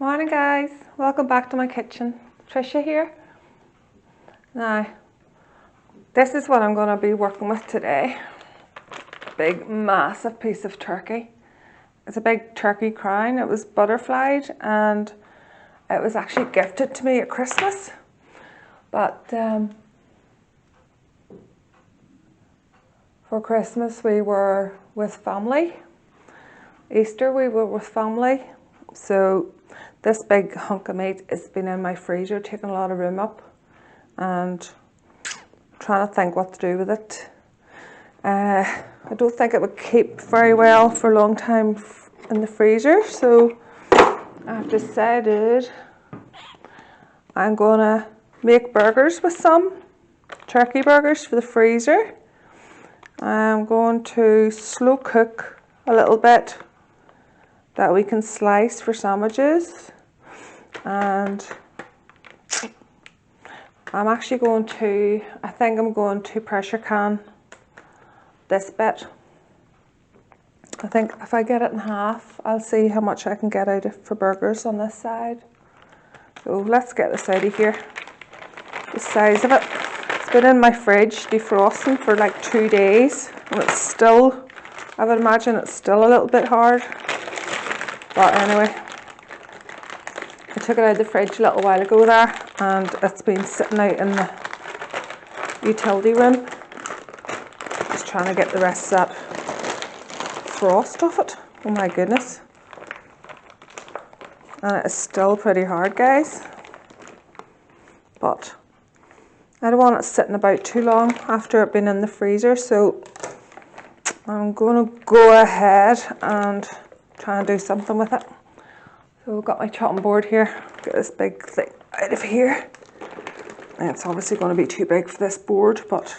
Morning guys, welcome back to my kitchen. Trisha here. Now, this is what I'm going to be working with today. Big massive piece of turkey. It's a big turkey crown. It was butterflied and it was actually gifted to me at Christmas. But for Christmas we were with family. Easter we were with family. So this big hunk of meat has been in my freezer, taking a lot of room up, and trying to think what to do with it. I don't think it would keep very well for a long time in the freezer, so I've decided I'm gonna make burgers with some turkey burgers for the freezer. I'm going to slow cook a little bit that we can slice for sandwiches, and I'm actually going to, I think I'm going to pressure can this bit. I think if I get it in half, I'll see how much I can get out of for burgers on this side. So let's get this out of here. The size of it. It's been in my fridge defrosting for like 2 days, and it's still, I would imagine it's still a little bit hard. But anyway, I took it out of the fridge a little while ago there, and it's been sitting out in the utility room. Just trying to get the rest of that frost off it. Oh my goodness. And it is still pretty hard, guys. But I don't want it sitting about too long after it being in the freezer, so I'm going to go ahead and try and do something with it. So I've got my chopping board here. Get this big thing out of here. And it's obviously going to be too big for this board, but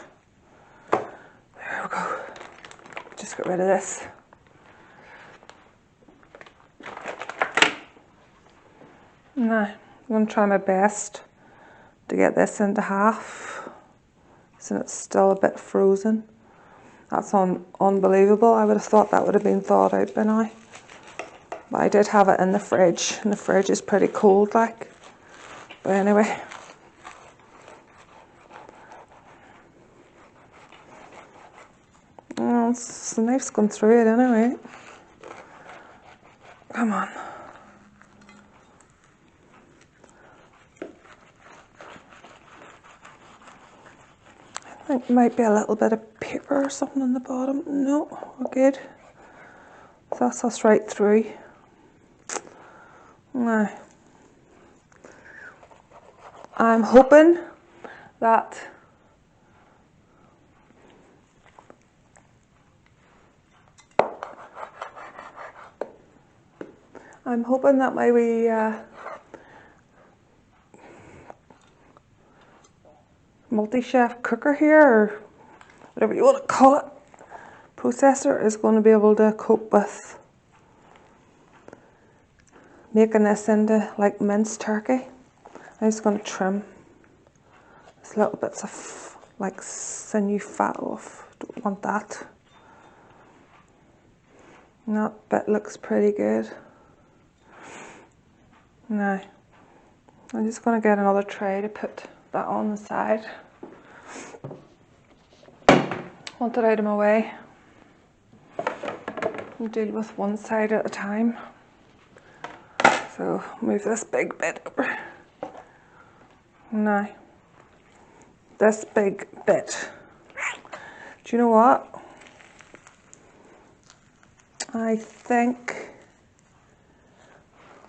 there we go. Just get rid of this. Now, I'm going to try my best to get this into half, so it's still a bit frozen. That's unbelievable. I would have thought that would have been thawed out by now. But I did have it in the fridge, and the fridge is pretty cold like. But anyway. Oh, the knife's gone through it anyway. Come on. I think there might be a little bit of paper or something on the bottom. No, we're good. So that's us right through. Now, I'm hoping that my wee multi-chef cooker here, or whatever you want to call it, processor, is going to be able to cope with making this into like minced turkey. I'm just going to trim these little bits of like sinew fat off. Don't want that. And that bit looks pretty good. Now, I'm just going to get another tray to put that on the side. Want it out of my way. I'll deal with one side at a time. So move this big bit over. Now, this big bit. Do you know what? I think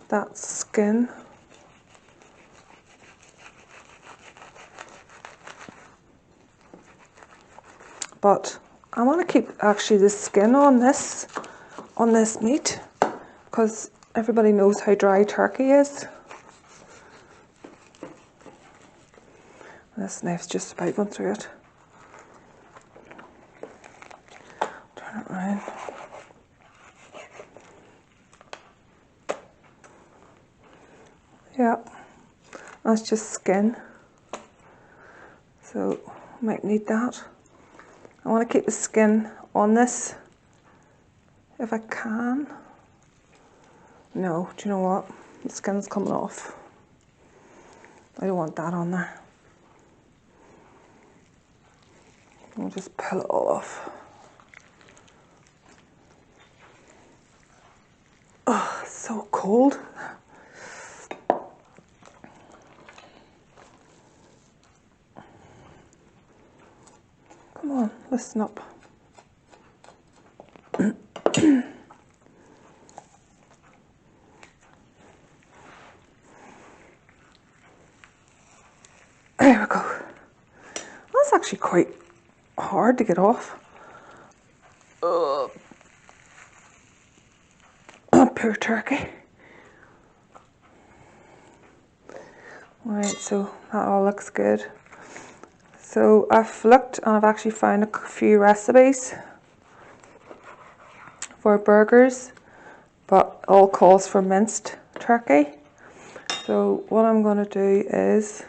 that's skin. But I want to keep actually the skin on this meat, because everybody knows how dry turkey is. This knife's just about going through it. Turn it around. Yeah, that's just skin. So might need that. I want to keep the skin on this if I can. No, do you know what? The skin's coming off. I don't want that on there. I'll just pull it all off. Oh, it's so cold. Come on, listen up. There we go. That's actually quite hard to get off. Oh, poor turkey. Right, so that all looks good. So I've looked and I've actually found a few recipes for burgers, but all calls for minced turkey. So what I'm going to do is,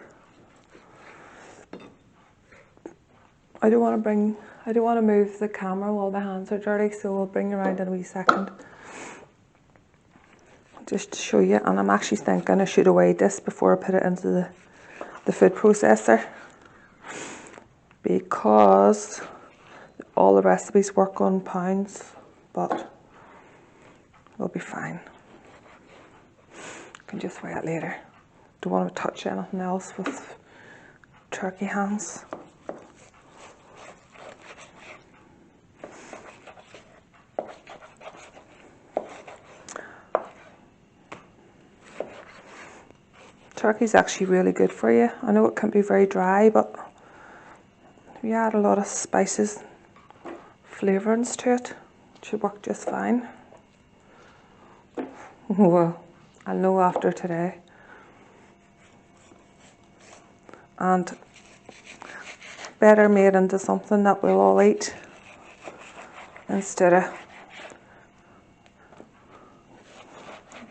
I don't want to move the camera while my hands are dirty, so I'll bring you around in a wee second just to show you. And I'm actually thinking I should have weighed this before I put it into the food processor, because all the recipes work on pounds, but we'll be fine. I can just weigh it later. Don't want to touch anything else with turkey hands. Turkey's actually really good for you. I know it can be very dry, but if you add a lot of spices, flavourings to it, it should work just fine. Well, I'll know after today. And better made into something that we'll all eat, instead of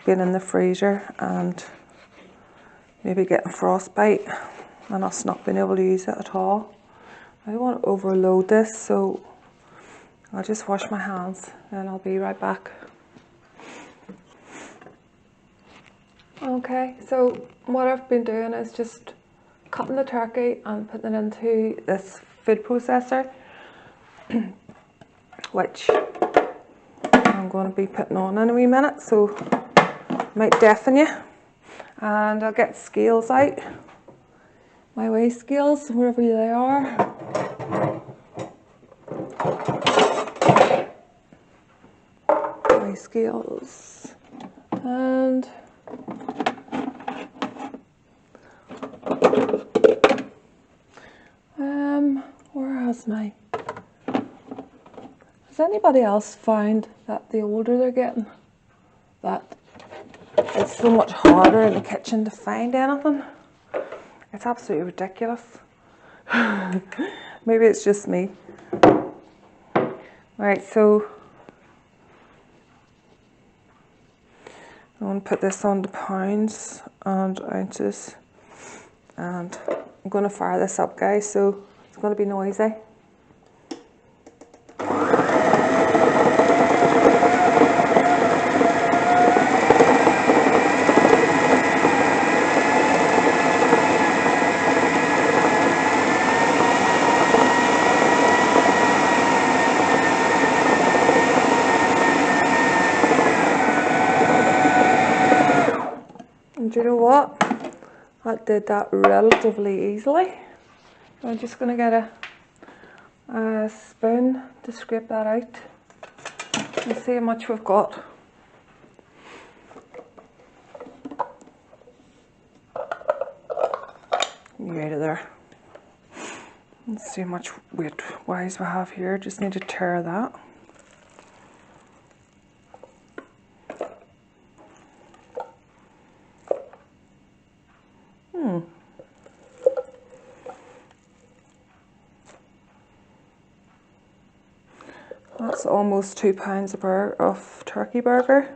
being in the freezer and maybe getting frostbite and us not being able to use it at all. I don't want to overload this, so I'll just wash my hands and I'll be right back. Okay, so what I've been doing is just cutting the turkey and putting it into this food processor, which I'm going to be putting on in a wee minute, so I might deafen you. And I'll get scales out, my weigh scales, wherever they are. Weigh scales. And where has my... Has anybody else found that the older they're getting, that it's so much harder in the kitchen to find anything? It's absolutely ridiculous. Maybe it's just me. Right, so I'm going to put this on to pounds and ounces, and I'm going to fire this up, guys, so it's going to be noisy. Do you know what? I did that relatively easily. I'm just going to get a spoon to scrape that out and see how much we've got. Get out of there. Let's see how much weight-wise we have here. Just need to tare that. That's almost 2 pounds of turkey burger.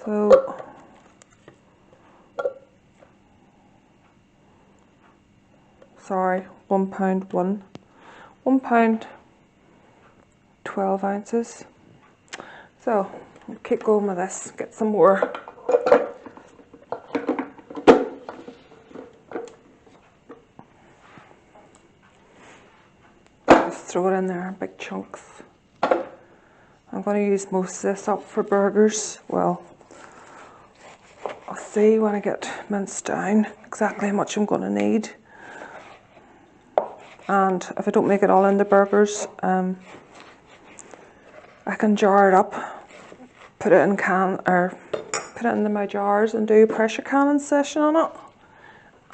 So sorry, 1 pound 1 pound 12 ounces. So we'll keep going with this, get some more throw it in there in big chunks. I'm going to use most of this up for burgers. Well, I'll see when I get minced down exactly how much I'm going to need. And if I don't make it all into burgers, I can jar it up, put it in put it into my jars and do a pressure canning session on it.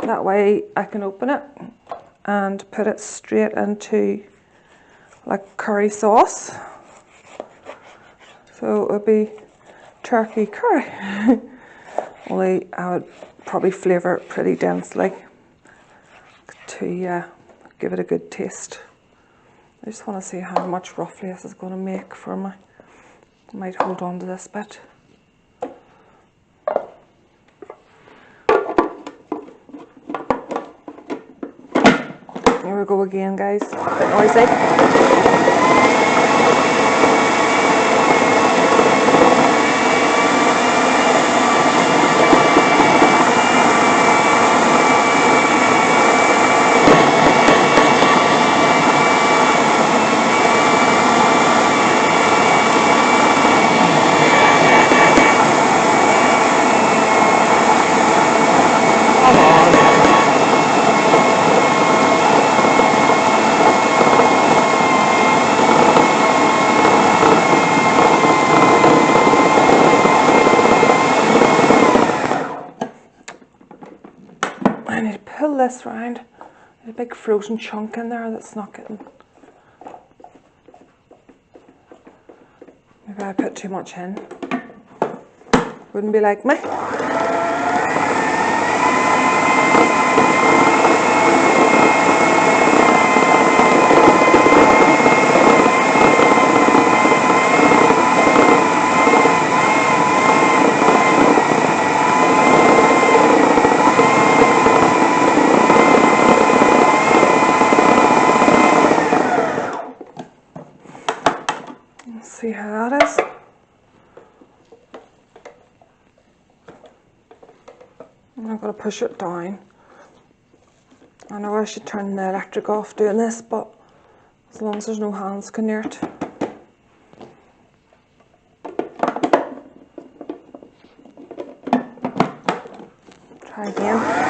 That way I can open it and put it straight into like curry sauce. So it would be turkey curry. Only I would probably flavour it pretty densely to give it a good taste. I just want to see how much roughly this is going to make for me. I might hold on to this bit. Here we go again, guys. A bit noisy. I need to pull this round. There's a big frozen chunk in there that's not getting... Maybe I put too much in. Wouldn't be like me. See how that is. I'm going to push it down. I know I should turn the electric off doing this, but as long as there's no hands near it. Try again.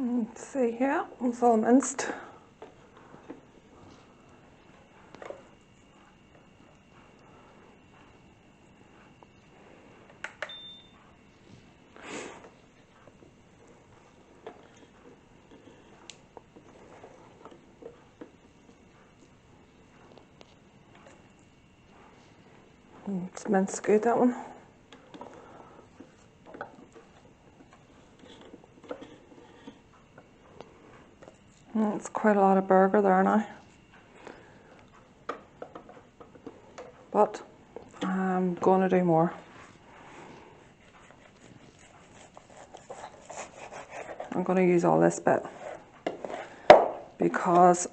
Let's see here, it's all minced. It's minced good, that one. It's quite a lot of burger there now, but I'm going to do more. I'm going to use all this bit because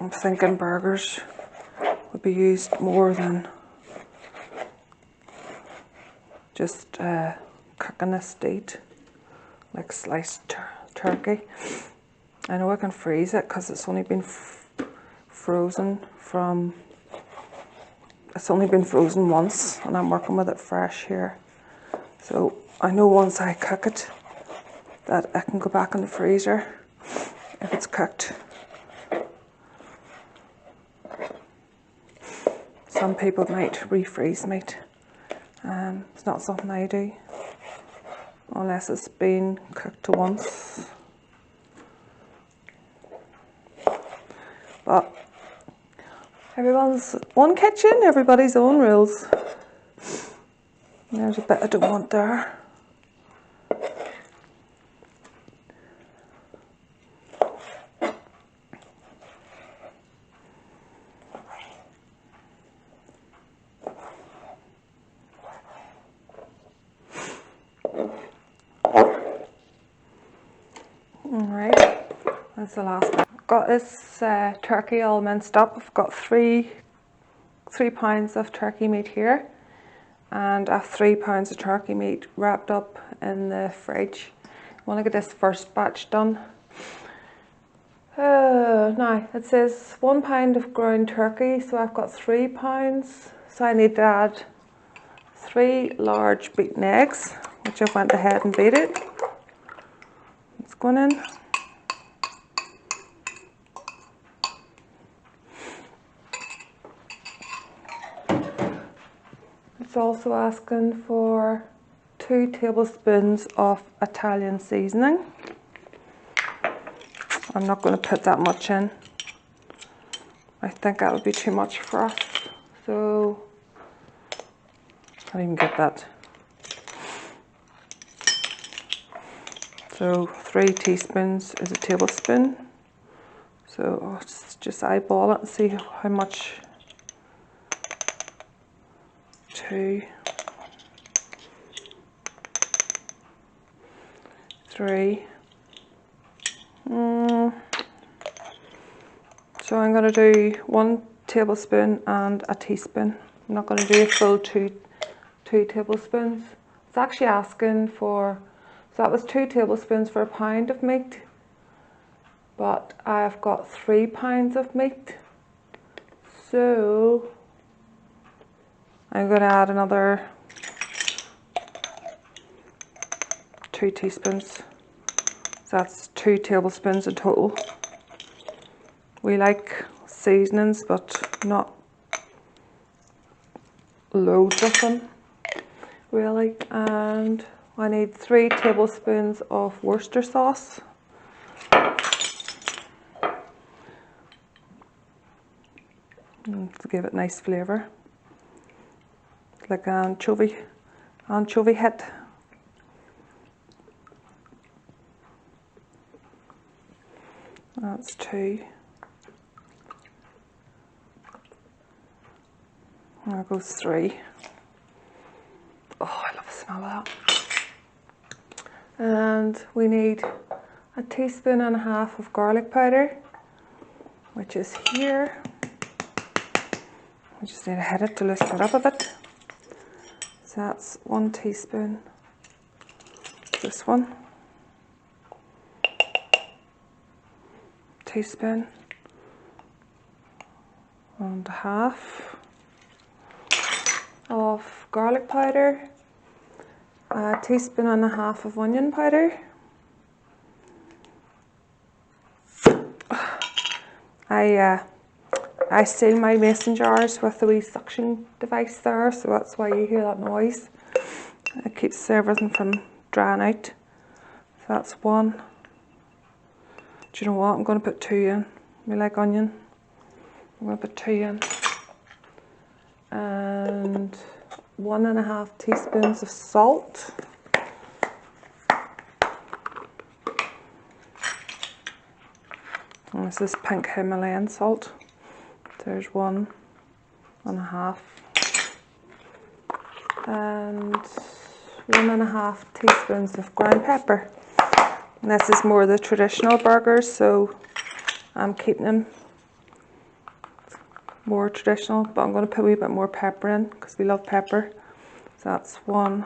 I'm thinking burgers would be used more than just cooking this deed, like sliced turkey. I know I can freeze it because it's only been frozen from, it's only been frozen once and I'm working with it fresh here. So I know once I cook it that I can go back in the freezer if it's cooked. Some people might refreeze meat. It's not something I do unless it's been cooked once. But everyone's one kitchen, everybody's own rules. There's a bit I don't want there. That's the last bit. Got this turkey all minced up. I've got three pounds of turkey meat here, and I have 3 pounds of turkey meat wrapped up in the fridge. I want to get this first batch done. Now it says 1 pound of ground turkey, so I've got 3 pounds. So I need to add 3 large beaten eggs, which I've went ahead and beat it. It's going in. It's also asking for 2 tablespoons of Italian seasoning. I'm not going to put that much in. I think that would be too much for us. So, I can't even get that. So 3 teaspoons is a tablespoon. So I'll just eyeball it and see how much. 2, 3. So I'm going to do 1 tablespoon and a teaspoon. I'm not going to do a full two tablespoons. It's actually asking for, so that was 2 tablespoons for a pound of meat, but I've got 3 pounds of meat. So I'm going to add another 2 teaspoons. So that's 2 tablespoons in total. We like seasonings, but not loads of them, really. And I need 3 tablespoons of Worcester sauce. To give it nice flavour. Like anchovy hit. That's 2. There goes 3. Oh, I love the smell of that. And we need a teaspoon and a half of garlic powder, which is here. We just need to hit it to loosen it up a bit. So that's 1 teaspoon. This one. Teaspoon and a half of garlic powder, a teaspoon and a half of onion powder. I seal my mason jars with the wee suction device there, so that's why you hear that noise. It keeps everything from drying out. So that's 1. Do you know what? I'm going to put 2 in. We like onion. I'm going to put 2 in. And 1.5 teaspoons of salt. And this is pink Himalayan salt. There's 1.5. And 1.5 teaspoons of ground pepper. And this is more the traditional burgers, so I'm keeping them more traditional, but I'm going to put a wee bit more pepper in because we love pepper. So that's 1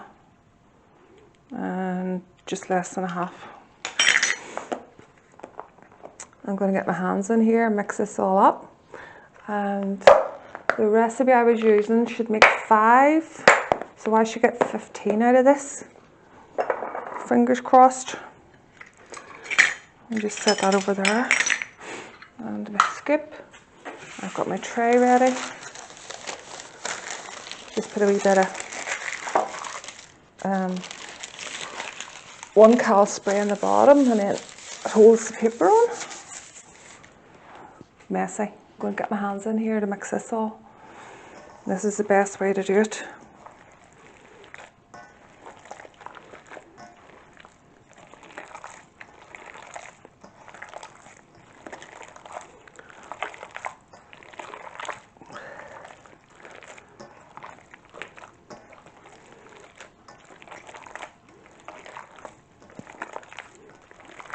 and just less than a half. I'm going to get my hands in here and mix this all up. And the recipe I was using should make 5, so I should get 15 out of this. Fingers crossed. I'll just set that over there. And my scoop. I've got my tray ready. Just put a wee bit of 1 cal spray in the bottom, and then it holds the paper on. Messy. I'm going to get my hands in here to mix this all. This is the best way to do it.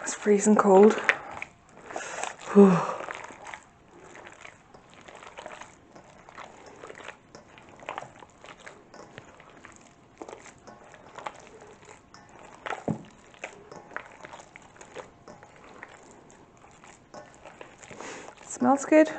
It's freezing cold. Smells good.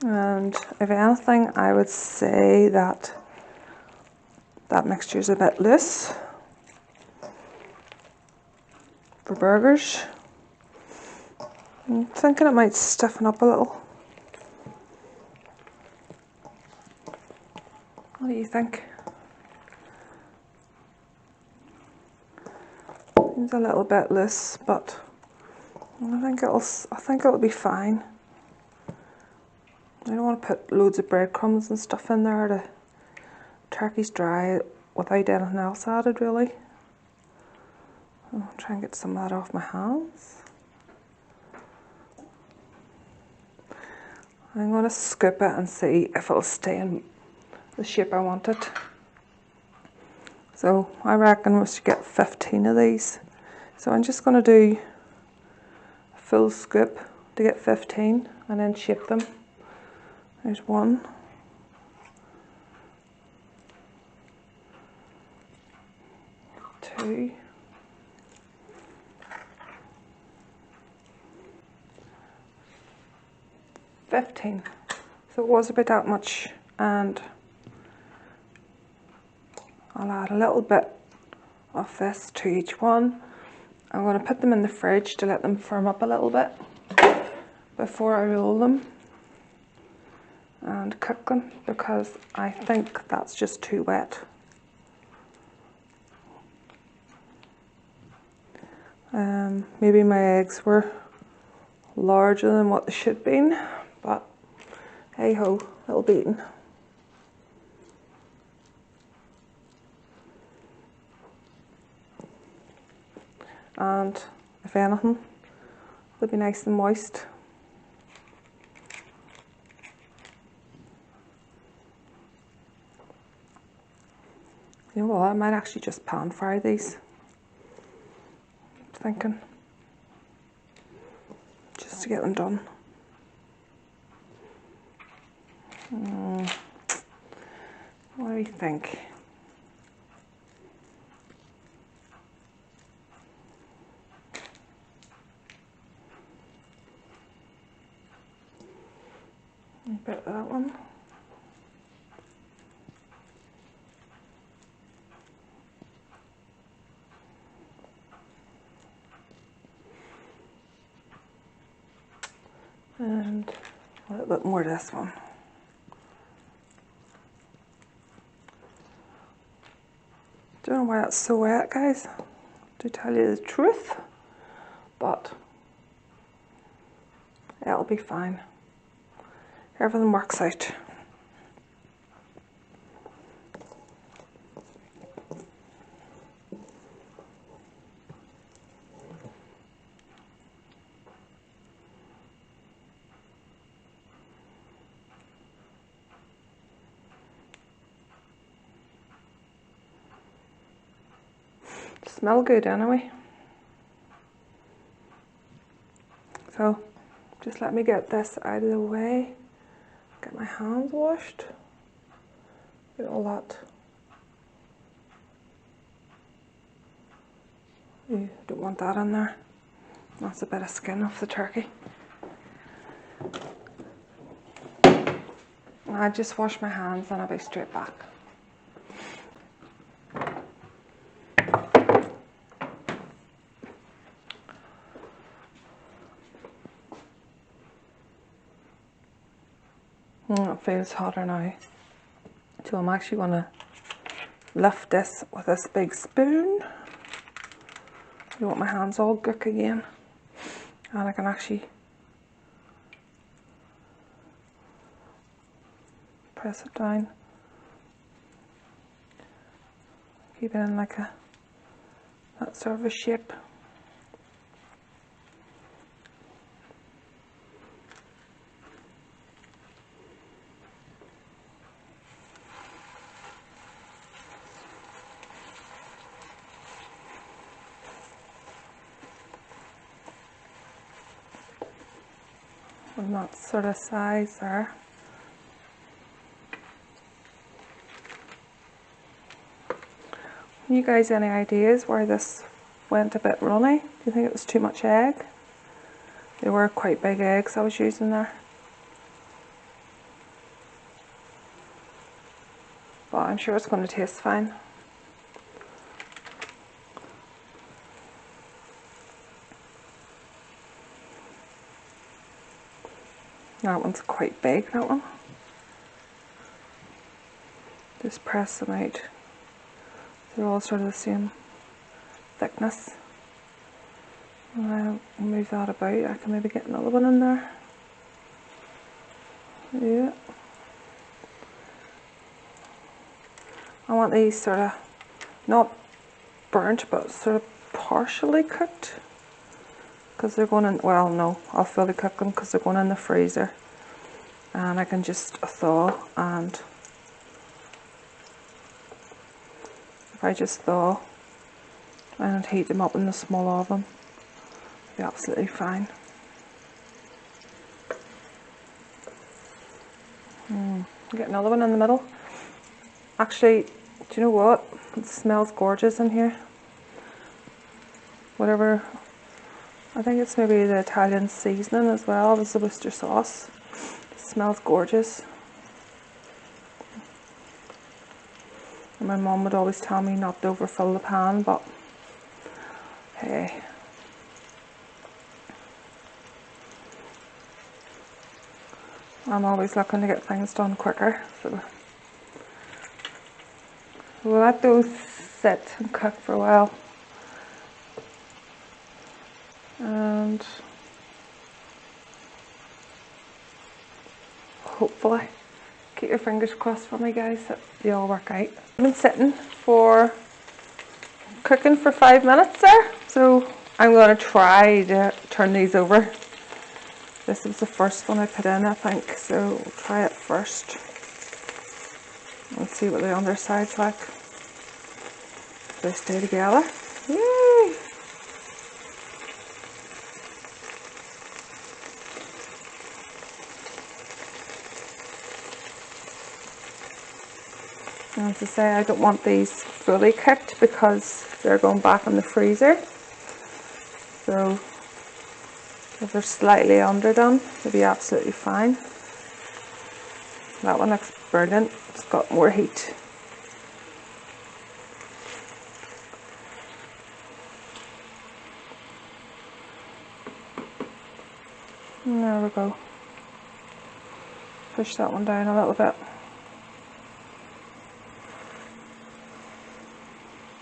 And if anything, I would say that that mixture is a bit loose for burgers. I'm thinking it might stiffen up a little. What do you think? It's a little bit loose, but I think it'll be fine. I don't want to put loads of breadcrumbs and stuff in there. The turkey's dry without anything else added, really. I'll try and get some of that off my hands. I'm going to scoop it and see if it'll stay in the shape I want it. So I reckon we should get 15 of these. So I'm just going to do a full scoop to get 15 and then shape them. There's 1. 2. 15. So it was about that much, and I'll add a little bit of this to each one. I'm going to put them in the fridge to let them firm up a little bit before I roll them and cook them, because I think that's just too wet. Maybe my eggs were larger than what they should have been, but hey ho, it'll be eaten. And if anything, they'll be nice and moist. You know what, I might actually just pan fry these. I'm thinking, just to get them done. What do you think? A bit of that one. And a little bit more of this one. Don't know why that's so wet, guys, to tell you the truth, but it'll be fine. Everything works out. Smell good anyway. So just let me get this out of the way. Get my hands washed. Get all that. You don't want that in there. That's a bit of skin off the turkey. I just wash my hands and I'll be straight back. It feels hotter now. So I'm actually going to lift this with this big spoon. I don't want my hands all gook again. And I can actually press it down. Keep it in like that sort of a shape. And that sort of size there. You guys, any ideas why this went a bit runny? Do you think it was too much egg? They were quite big eggs I was using there. But I'm sure it's going to taste fine. That one's quite big, that one. Just press them out. They're all sort of the same thickness. And I'll move that about. I can maybe get another one in there. Yeah. I want these sort of not burnt, but sort of partially cooked. Because they're going in, well, no, I'll fully cook them because they're going in the freezer. And I can just thaw, and if I just thaw and heat them up in the small oven, it'll be absolutely fine. Get another one in the middle. Actually, do you know what? It smells gorgeous in here. Whatever, I think it's maybe the Italian seasoning as well as the Worcester sauce. It smells gorgeous. And my mum would always tell me not to overfill the pan, but hey. I'm always looking to get things done quicker, so we'll let those sit and cook for a while. And hopefully, keep your fingers crossed for me, guys, that they all work out. I've been sitting for cooking for 5 minutes there, so I'm going to try to turn these over. This was the first one I put in, I think, so we'll try it first. Let's see what the underside's like. They stay together. Yay! And as I say, I don't want these fully cooked because they're going back in the freezer. So if they're slightly underdone, they'll be absolutely fine. That one looks brilliant. It's got more heat. And there we go. Push that one down a little bit.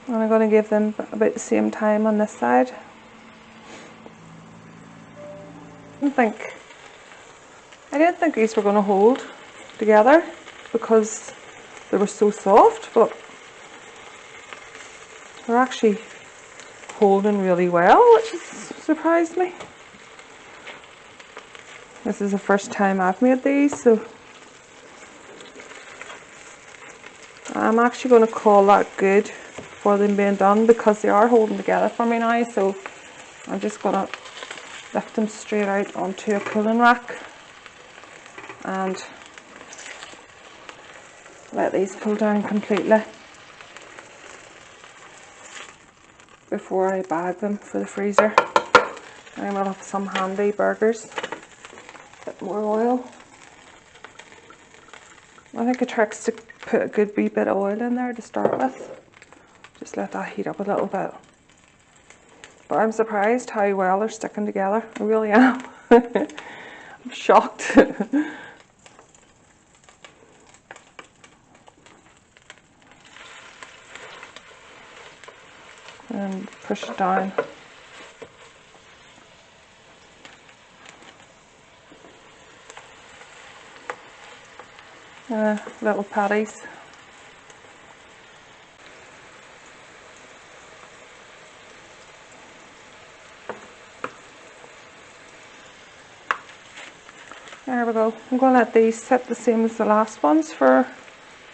And I'm going to give them about the same time on this side. I didn't think these were going to hold together because they were so soft, but they're actually holding really well, which has surprised me. This is the first time I've made these, so I'm actually going to call that good for them being done because they are holding together for me now. So I'm just going to lift them straight out onto a cooling rack and let these cool down completely before I bag them for the freezer. And we'll have some handy burgers. A bit more oil. I think the trick's to put a good wee bit of oil in there to start with. Just let that heat up a little bit. But I'm surprised how well they're sticking together. I really am. I'm shocked. And push it down. Little patties. There we go. I'm going to let these sit the same as the last ones for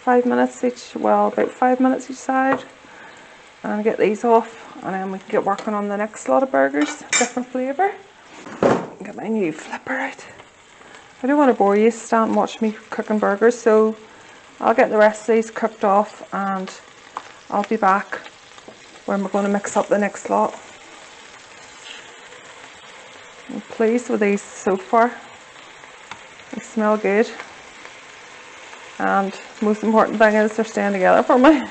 5 minutes each, well, about 5 minutes each side, and get these off, and then we can get working on the next lot of burgers, different flavour. Get my new flipper out. I don't want to bore you, stand and watch me cooking burgers, so I'll get the rest of these cooked off and I'll be back when we're going to mix up the next lot. I'm pleased with these so far. They smell good. And the most important thing is they're staying together for me.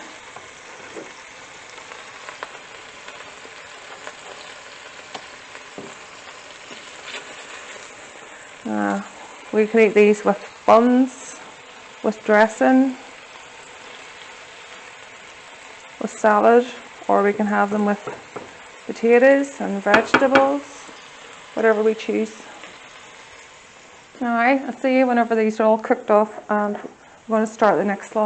We can eat these with buns, with dressing, with salad, or we can have them with potatoes and vegetables, whatever we choose. Alright, I'll see you whenever these are all cooked off and we're going to start the next lot.